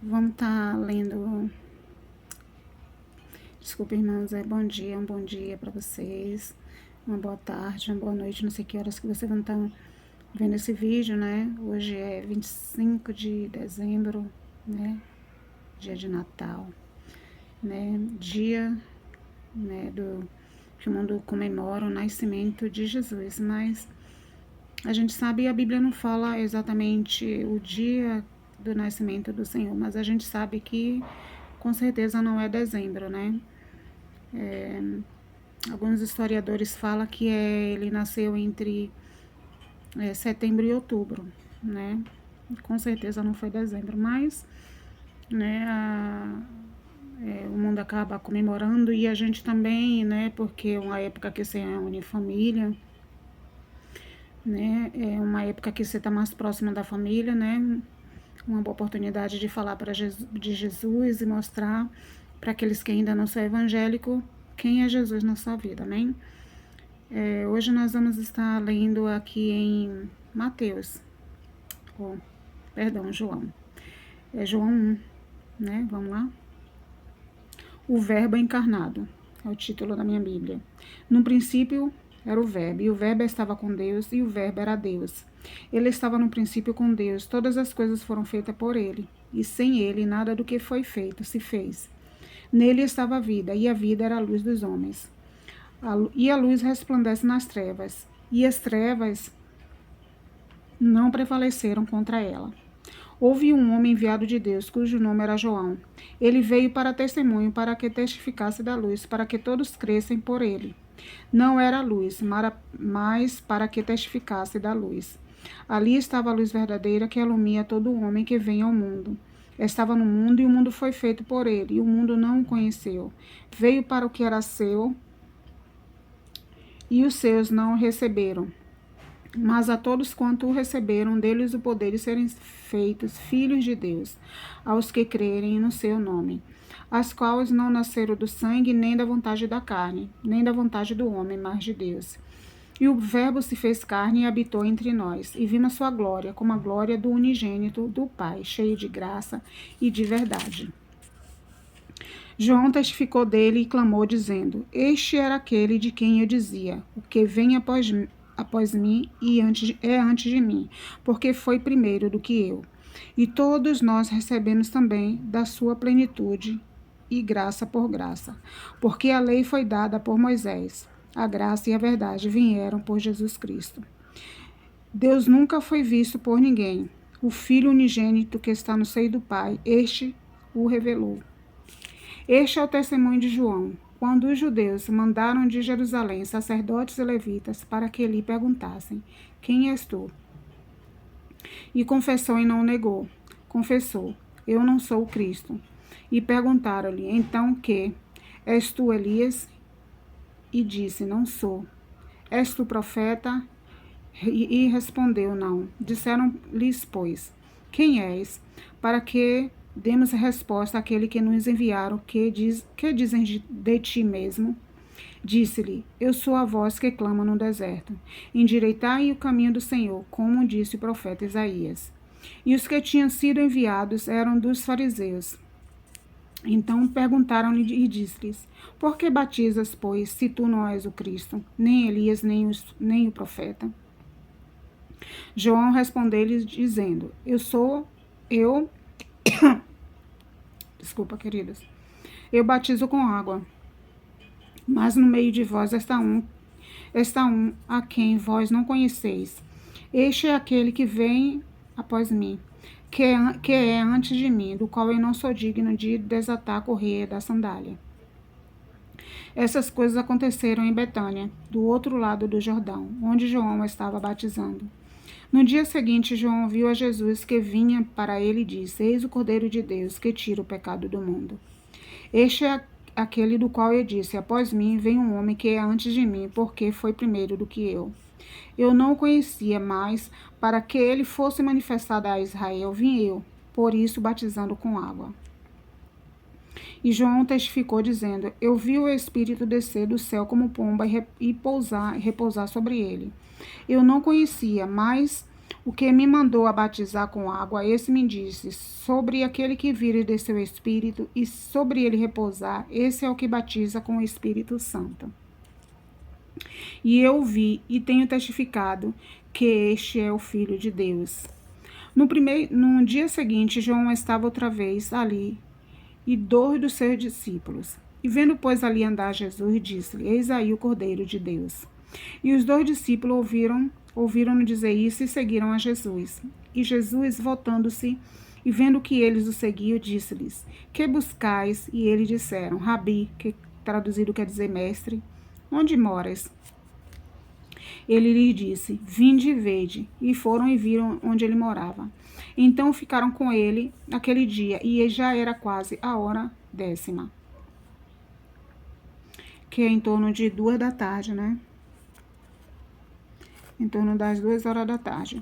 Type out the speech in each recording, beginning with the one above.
Vamos estar lendo. Desculpa, irmãos, um bom dia para vocês, uma boa tarde, uma boa noite, não sei que horas que vocês vão estar vendo esse vídeo, né? Hoje é 25 de dezembro, né? Dia de Natal, né? Dia, né, que o mundo comemora o nascimento de Jesus, mas a gente sabe, a Bíblia não fala exatamente o dia do nascimento do Senhor, mas a gente sabe que com certeza não é dezembro, né? Alguns historiadores falam que ele nasceu entre setembro e outubro, né? Com certeza não foi dezembro, mas né, o mundo acaba comemorando e a gente também, né? Porque é uma época que se reúne família, né? É uma época que você está mais próxima da família, né? Uma boa oportunidade de falar de Jesus e mostrar para aqueles que ainda não são evangélicos quem é Jesus na sua vida, amém? Hoje nós vamos estar lendo aqui em Mateus, João. É João 1, né? Vamos lá? O Verbo encarnado, é o título da minha Bíblia. No princípio era o Verbo, e o Verbo estava com Deus, e o Verbo era Deus. Ele estava no princípio com Deus, todas as coisas foram feitas por ele, e sem ele nada do que foi feito se fez. Nele estava a vida, e a vida era a luz dos homens. E a luz resplandece nas trevas, e as trevas não prevaleceram contra ela. Houve um homem enviado de Deus, cujo nome era João. Ele veio para testemunho, para que testificasse da luz, para que todos crescem por ele. Não era a luz, mas para que testificasse da luz. Ali estava a luz verdadeira que ilumina todo homem que vem ao mundo. Estava no mundo e o mundo foi feito por ele, e o mundo não o conheceu. Veio para o que era seu, e os seus não o receberam. Mas a todos quanto o receberam, deles o poder de serem feitos filhos de Deus, aos que crerem no seu nome, as quais não nasceram do sangue, nem da vontade da carne, nem da vontade do homem, mas de Deus. E o Verbo se fez carne e habitou entre nós, e vimos sua glória, como a glória do unigênito do Pai, cheio de graça e de verdade. João testificou dele e clamou, dizendo: Este era aquele de quem eu dizia: O que vem após mim e antes de mim, porque foi primeiro do que eu. E todos nós recebemos também da sua plenitude e graça por graça, porque a lei foi dada por Moisés, a graça e a verdade vieram por Jesus Cristo. Deus nunca foi visto por ninguém. O Filho unigênito que está no seio do Pai, este o revelou. Este é o testemunho de João, quando os judeus mandaram de Jerusalém sacerdotes e levitas para que lhe perguntassem: Quem és tu? E confessou e não negou. Confessou: Eu não sou o Cristo. E perguntaram-lhe: Então que? És tu Elias? E disse: Não sou. És tu profeta? E respondeu: Não. Disseram-lhes, pois: Quem és? Para que demos resposta àquele que nos enviaram, que dizem de ti mesmo? Disse-lhe: Eu sou a voz que clama no deserto. Endireitai o caminho do Senhor, como disse o profeta Isaías. E os que tinham sido enviados eram dos fariseus. Então perguntaram-lhe e disse-lhes: Por que batizas, pois, se tu não és o Cristo, nem Elias, nem o profeta? João respondeu-lhes dizendo: Eu Desculpa, queridas. Eu batizo com água, mas no meio de vós está um a quem vós não conheceis. Este é aquele que vem após mim, que é antes de mim, do qual eu não sou digno de desatar a correia da sandália. Essas coisas aconteceram em Betânia, do outro lado do Jordão, onde João estava batizando. No dia seguinte, João viu a Jesus que vinha para ele e disse: Eis o Cordeiro de Deus que tira o pecado do mundo. Este é aquele do qual eu disse: Após mim vem um homem que é antes de mim, porque foi primeiro do que eu. Eu não o conhecia, mas para que ele fosse manifestado a Israel, vim eu, por isso batizando com água. E João testificou, dizendo: Eu vi o Espírito descer do céu como pomba e repousar sobre ele. Eu não conhecia, mas O que me mandou a batizar com água, esse me disse: sobre aquele que vire de seu espírito e sobre ele repousar, esse é o que batiza com o Espírito Santo. E eu vi e tenho testificado que este é o Filho de Deus. No dia seguinte, João estava outra vez ali, e 2 dos seus discípulos. E vendo, pois, ali andar Jesus, disse-lhe: Eis aí o Cordeiro de Deus. E os 2 discípulos ouviram-no dizer isso e seguiram a Jesus. E Jesus, voltando-se e vendo que eles o seguiam, disse-lhes: Que buscais? E eles disseram: Rabi, que traduzido quer dizer mestre, onde moras? Ele lhe disse: Vinde e vede. E foram e viram onde ele morava. Então ficaram com ele aquele dia, e já era quase a hora 10ª, que é em torno de 2 da tarde, né? Em torno das 2 horas da tarde.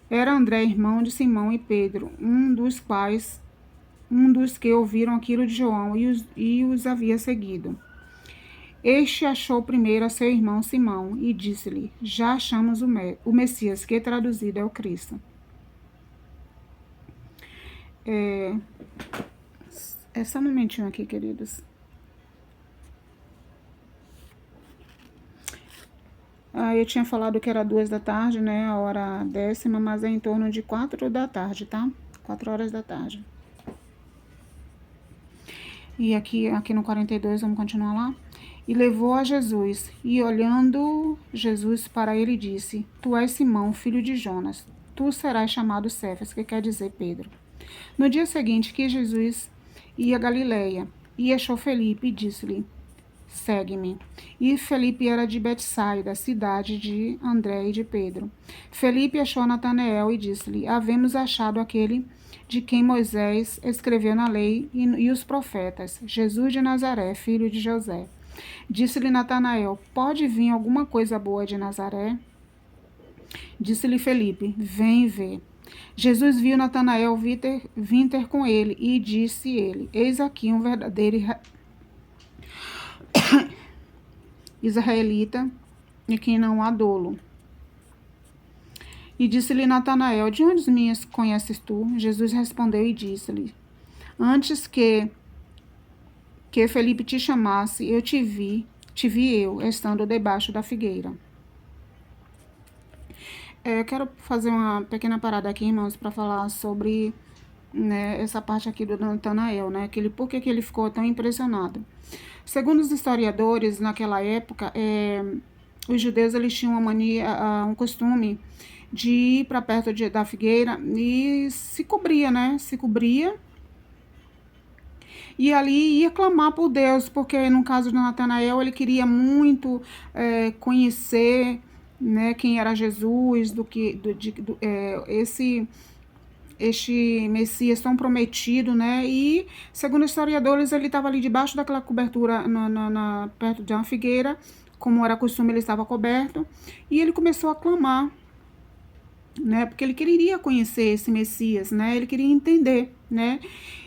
Era André, irmão de Simão e Pedro, um dos que ouviram aquilo de João e os havia seguido. Este achou primeiro a seu irmão Simão e disse-lhe: Já achamos o Messias, que traduzido é o Cristo. Só um momentinho aqui, queridos. Eu tinha falado que era 2 da tarde, né? A hora 10ª, mas é em torno de 4 da tarde, tá? 4 horas da tarde. E aqui no 42, vamos continuar lá? E levou a Jesus, e olhando Jesus para ele, disse: Tu és Simão, filho de Jonas, tu serás chamado Cefas, que quer dizer Pedro. No dia seguinte que Jesus ia a Galileia, e achou Felipe, e disse-lhe: Segue-me. E Felipe era de Betsaida, cidade de André e de Pedro. Felipe achou Natanael e disse-lhe: Havemos achado aquele de quem Moisés escreveu na lei e os profetas, Jesus de Nazaré, filho de José. Disse-lhe Natanael: Pode vir alguma coisa boa de Nazaré? Disse-lhe Felipe: Vem ver. Jesus viu Natanael vir ter com ele, e disse ele: Eis aqui um verdadeiro israelita, e que não há dolo. E disse-lhe Natanael: De onde me conheces tu? Jesus respondeu e disse-lhe: Antes que Felipe te chamasse, eu te vi eu, estando debaixo da figueira. Eu quero fazer uma pequena parada aqui, irmãos, para falar sobre, né, essa parte aqui do Natanael, né? Por que ele ficou tão impressionado? Segundo os historiadores, naquela época, os judeus eles tinham uma mania, um costume de ir para perto da figueira e se cobria, né? Se cobria e ali ia clamar por Deus, porque no caso de Natanael ele queria muito conhecer, né, quem era Jesus, este Messias tão prometido, né? E segundo os historiadores ele estava ali debaixo daquela cobertura perto de uma figueira, como era costume, ele estava coberto, e ele começou a clamar, né? Porque ele queria conhecer esse Messias, né? Ele queria entender, né?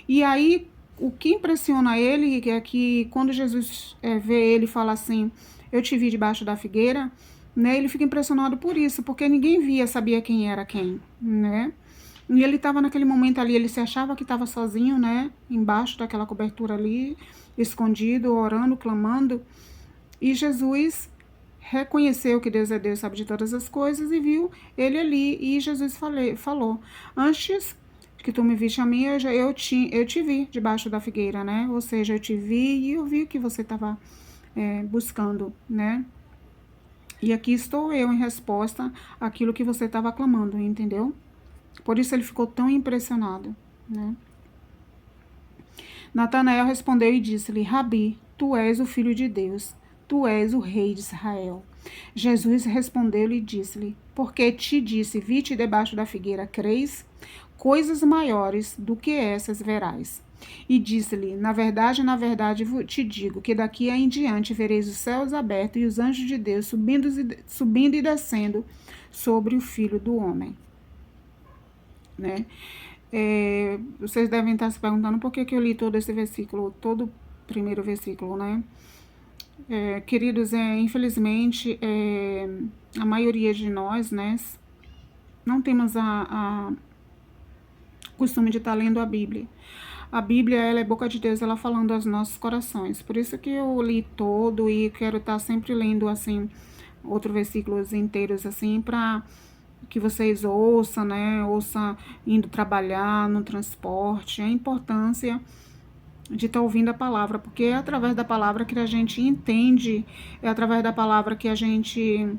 E aí o que impressiona ele é que quando Jesus vê ele e fala assim: Eu te vi debaixo da figueira, né? Ele fica impressionado por isso, porque ninguém sabia quem era quem, né? E ele estava naquele momento ali, ele se achava que estava sozinho, né? Embaixo daquela cobertura ali, escondido, orando, clamando. E Jesus reconheceu que Deus é Deus, sabe de todas as coisas, e viu ele ali. E Jesus falou: Antes que tu me viste a mim, eu te vi debaixo da figueira, né? Ou seja, eu te vi e eu vi que você estava buscando, né? E aqui estou eu em resposta àquilo que você estava clamando, entendeu? Por isso ele ficou tão impressionado, né? Natanael respondeu e disse-lhe: Rabi, tu és o filho de Deus, tu és o rei de Israel. Jesus respondeu-lhe e disse-lhe: Porque te disse, vi-te debaixo da figueira, creis? Coisas maiores do que essas verás. E disse-lhe: na verdade, te digo que daqui em diante vereis os céus abertos e os anjos de Deus subindo e descendo sobre o Filho do Homem. Né? Vocês devem estar se perguntando por que eu li todo esse versículo, todo o primeiro versículo, né? Queridos, infelizmente, a maioria de nós, né, não temos a costume de estar lendo a Bíblia. A Bíblia, ela é boca de Deus, ela falando aos nossos corações. Por isso que eu li todo e quero estar sempre lendo, assim, outros versículos inteiros, assim, para que vocês ouçam, né? Ouçam indo trabalhar no transporte. A importância de estar ouvindo a palavra, porque é através da palavra que a gente entende, é através da palavra que a gente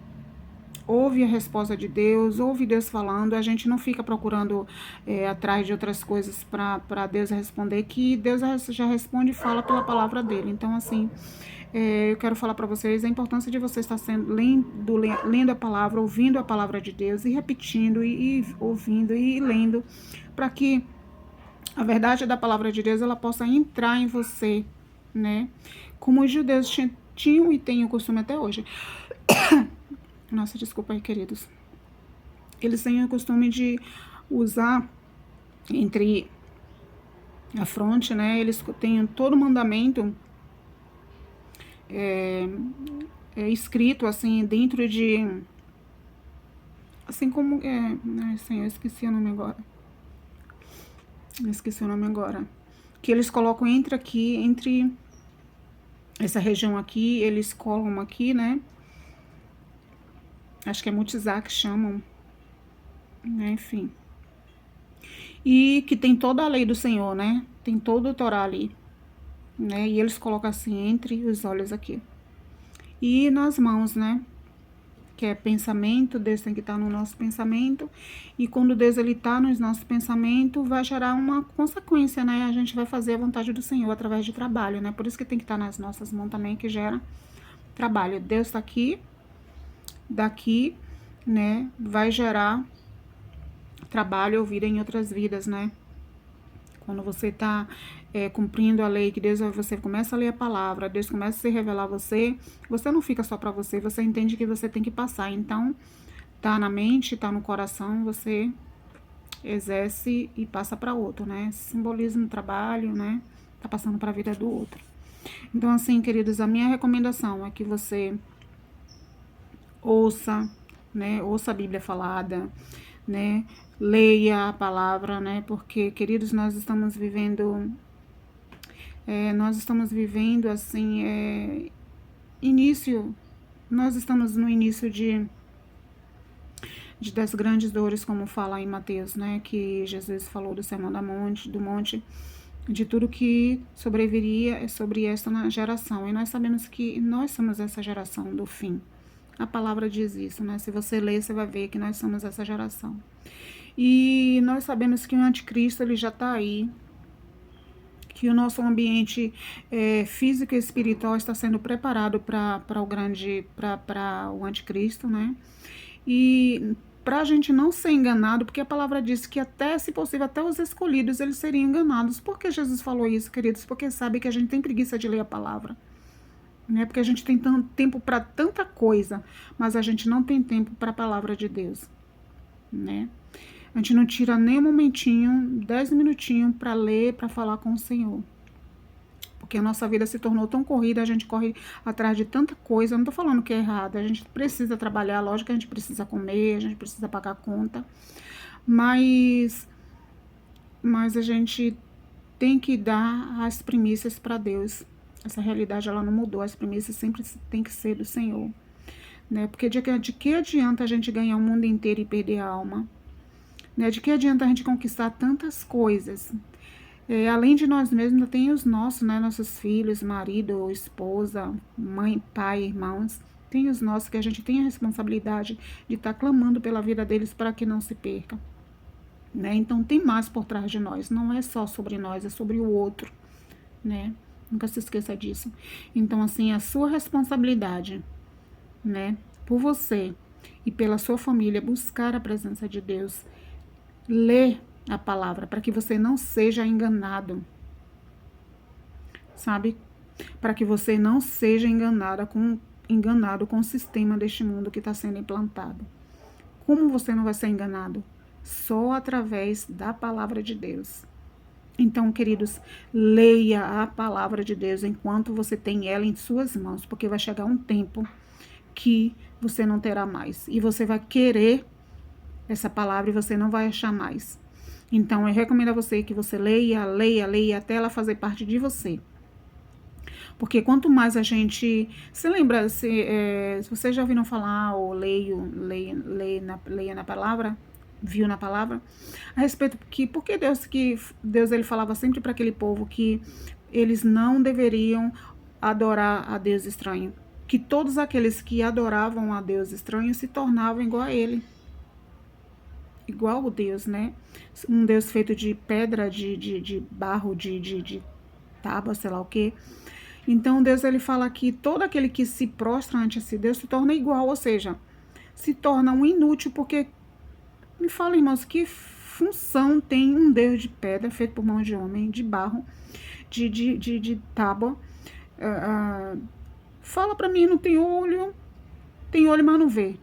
ouve a resposta de Deus, ouve Deus falando, a gente não fica procurando atrás de outras coisas para Deus responder, que Deus já responde e fala pela palavra dele. Então, assim, eu quero falar para vocês a importância de você estar lendo a palavra, ouvindo a palavra de Deus e repetindo e ouvindo e lendo, para que a verdade da palavra de Deus ela possa entrar em você, né? Como os judeus tinham e têm o costume até hoje. Nossa, desculpa aí, queridos. Eles têm o costume de usar entre a fronte, né? Eles têm todo o mandamento escrito assim dentro de, assim como assim, eu esqueci o nome agora. Que eles colocam entre essa região aqui, eles colam aqui, né? Acho que é Mutizá que chamam, né? Enfim. E que tem toda a lei do Senhor, né? Tem todo o Torá ali, né? E eles colocam assim entre os olhos aqui. E nas mãos, né? Que é pensamento, Deus tem que estar no nosso pensamento. E quando Deus ele está nos nossos pensamentos, vai gerar uma consequência, né? A gente vai fazer a vontade do Senhor através de trabalho, né? Por isso que tem que estar nas nossas mãos também, que gera trabalho. Deus está aqui, daqui, né? Vai gerar trabalho ou vida em outras vidas, né? Quando você está cumprindo a lei, que Deus, você começa a ler a palavra, Deus começa a se revelar a você, você não fica só para você, você entende que você tem que passar. Então, tá na mente, tá no coração, você exerce e passa para outro, né? Simboliza no trabalho, né? Tá passando para a vida do outro. Então, assim, queridos, a minha recomendação é que você ouça, né? Ouça a Bíblia falada, né? Leia a palavra, né? Porque, queridos, nós estamos vivendo assim, nós estamos no início das grandes dores, como fala em Mateus, né? Que Jesus falou do Sermão do Monte, de tudo que sobreviria sobre esta geração. E nós sabemos que nós somos essa geração do fim. A palavra diz isso, né? Se você ler, você vai ver que nós somos essa geração. E nós sabemos que o anticristo, ele já está aí, que o nosso ambiente físico e espiritual está sendo preparado para o anticristo, né? E para a gente não ser enganado, porque a palavra diz que até, se possível, até os escolhidos, eles seriam enganados. Por que Jesus falou isso, queridos? Porque sabe que a gente tem preguiça de ler a palavra, né? Porque a gente tem tanto tempo para tanta coisa, mas a gente não tem tempo para a palavra de Deus, né? A gente não tira nem um momentinho, 10 minutinhos para ler, para falar com o Senhor. Porque a nossa vida se tornou tão corrida, a gente corre atrás de tanta coisa. Eu não tô falando que é errado, a gente precisa trabalhar, lógico que a gente precisa comer, a gente precisa pagar a conta. Mas a gente tem que dar as primícias para Deus. Essa realidade, ela não mudou, as primícias sempre tem que ser do Senhor, né? Porque de que adianta a gente ganhar o mundo inteiro e perder a alma? Né? De que adianta a gente conquistar tantas coisas? Além de nós mesmos, ainda tem os nossos, né? Nossos filhos, marido, esposa, mãe, pai, irmãos. Tem os nossos que a gente tem a responsabilidade de estar clamando pela vida deles para que não se perca, né? Então tem mais por trás de nós. Não é só sobre nós, é sobre o outro, né? Nunca se esqueça disso. Então, assim, a sua responsabilidade, né? Por você e pela sua família, buscar a presença de Deus. Ler a palavra para que você não seja enganado, sabe? Para que você não seja enganado com o sistema deste mundo que está sendo implantado. Como você não vai ser enganado? Só através da palavra de Deus, Então, queridos, leia a palavra de Deus enquanto você tem ela em suas mãos, porque vai chegar um tempo que você não terá mais. E você vai querer essa palavra e você não vai achar mais. Então, eu recomendo a você que você leia, leia, leia, até ela fazer parte de você. Porque quanto mais a gente... Você lembra, se vocês já ouviram falar, ou leia na palavra, viu na palavra, a respeito que... Por que Deus ele falava sempre para aquele povo que eles não deveriam adorar a Deus estranho? Que todos aqueles que adoravam a Deus estranho se tornavam igual a ele. Igual o Deus, né? Um Deus feito de pedra, de barro, de tábua, sei lá o quê. Então, Deus, ele fala que todo aquele que se prostra ante esse Deus se torna igual, ou seja, se torna um inútil, porque, me fala, irmãos, que função tem um Deus de pedra, feito por mãos de homem, de barro, de tábua? Fala pra mim, não tem olho, mas não vê.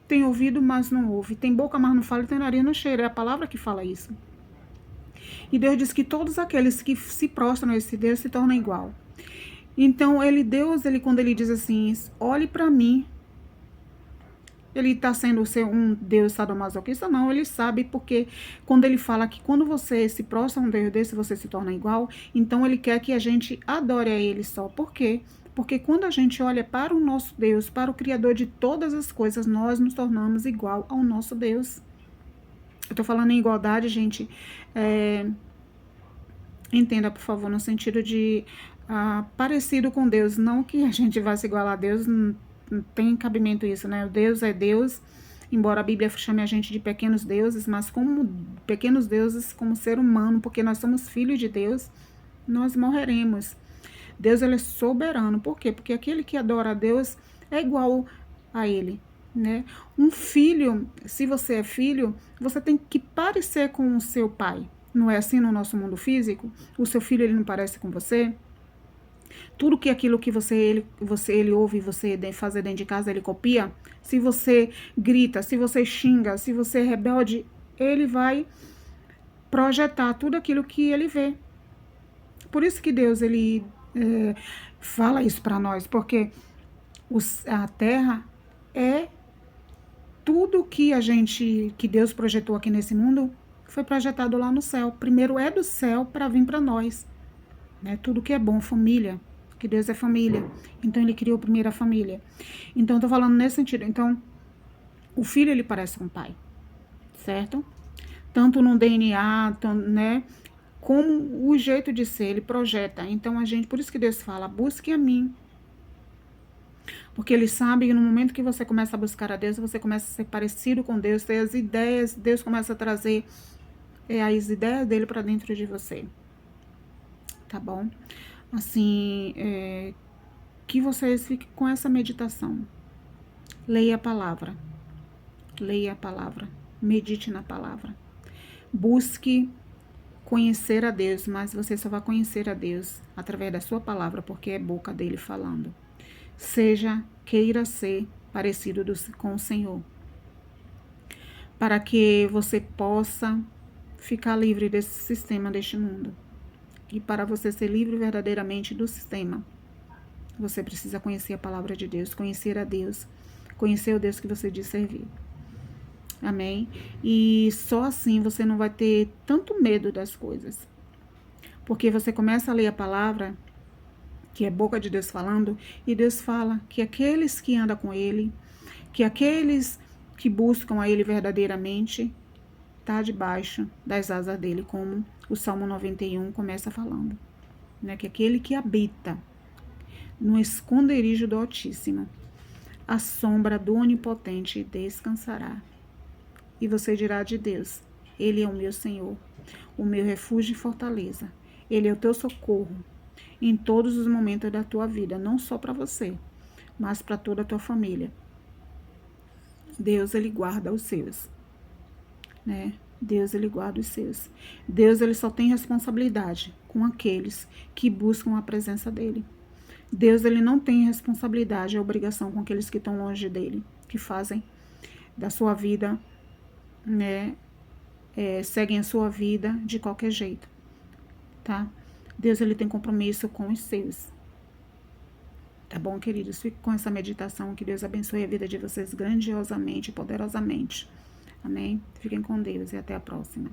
Tem ouvido, mas não ouve. Tem boca, mas não fala, e tem nariz, não cheira. É a palavra que fala isso. E Deus diz que todos aqueles que se prostram a esse Deus se tornam igual. Então, Deus, quando ele diz assim, olhe para mim, ele está sendo um Deus sadomasoquista? Não, ele sabe, porque quando ele fala que quando você se prostra a um Deus desse, você se torna igual, então ele quer que a gente adore a ele só. Por quê? Porque quando a gente olha para o nosso Deus, para o Criador de todas as coisas, nós nos tornamos igual ao nosso Deus. Eu tô falando em igualdade, gente, entenda, por favor, no sentido de parecido com Deus, não que a gente vá se igualar a Deus, não tem cabimento isso, né? O Deus é Deus, embora a Bíblia chame a gente de pequenos deuses, mas como pequenos deuses, como ser humano, porque nós somos filhos de Deus, nós morreremos. Deus, ele é soberano. Por quê? Porque aquele que adora a Deus é igual a ele, né? Um filho, se você é filho, você tem que parecer com o seu pai. Não é assim no nosso mundo físico? O seu filho, ele não parece com você? Tudo que aquilo que ele ouve e você fazer dentro de casa, ele copia. Se você grita, se você xinga, se você é rebelde, ele vai projetar tudo aquilo que ele vê. Por isso que Deus, ele fala isso para nós, porque a terra é tudo que que Deus projetou aqui nesse mundo, foi projetado lá no céu. Primeiro é do céu para vir para nós, né? Tudo que é bom, família, que Deus é família. Então ele criou primeiro a família. Então eu tô falando nesse sentido. Então o filho, ele parece com o pai, certo? Tanto no DNA, né? Como o jeito de ser, ele projeta. Então por isso que Deus fala, busque a mim. Porque ele sabe que no momento que você começa a buscar a Deus, você começa a ser parecido com Deus, ter as ideias, Deus começa a trazer as ideias dele para dentro de você. Tá bom? Assim, que vocês fiquem com essa meditação. Leia a palavra. Leia a palavra. Medite na palavra. Busque conhecer a Deus, mas você só vai conhecer a Deus através da sua palavra, porque é boca dele falando. Queira ser parecido com o Senhor, para que você possa ficar livre desse sistema, deste mundo. E para você ser livre verdadeiramente do sistema, você precisa conhecer a palavra de Deus, conhecer a Deus, conhecer o Deus que você diz servir. Amém? E só assim você não vai ter tanto medo das coisas. Porque você começa a ler a palavra, que é boca de Deus falando, e Deus fala que aqueles que andam com Ele, que aqueles que buscam a Ele verdadeiramente, tá debaixo das asas dele, como o Salmo 91 começa falando, né? Que aquele que habita no esconderijo do Altíssimo, a sombra do Onipotente descansará. E você dirá de Deus, Ele é o meu Senhor, o meu refúgio e fortaleza. Ele é o teu socorro em todos os momentos da tua vida, não só para você, mas para toda a tua família. Deus, ele guarda os seus, né? Deus, ele guarda os seus. Deus, ele só tem responsabilidade com aqueles que buscam a presença dele. Deus, ele não tem responsabilidade e obrigação com aqueles que estão longe dele, que fazem da sua vida, né? Seguem a sua vida de qualquer jeito. tá? Deus, ele tem compromisso com os seus. Tá bom, queridos? Fique com essa meditação. Que Deus abençoe a vida de vocês grandiosamente, poderosamente. Amém? Fiquem com Deus e até a próxima.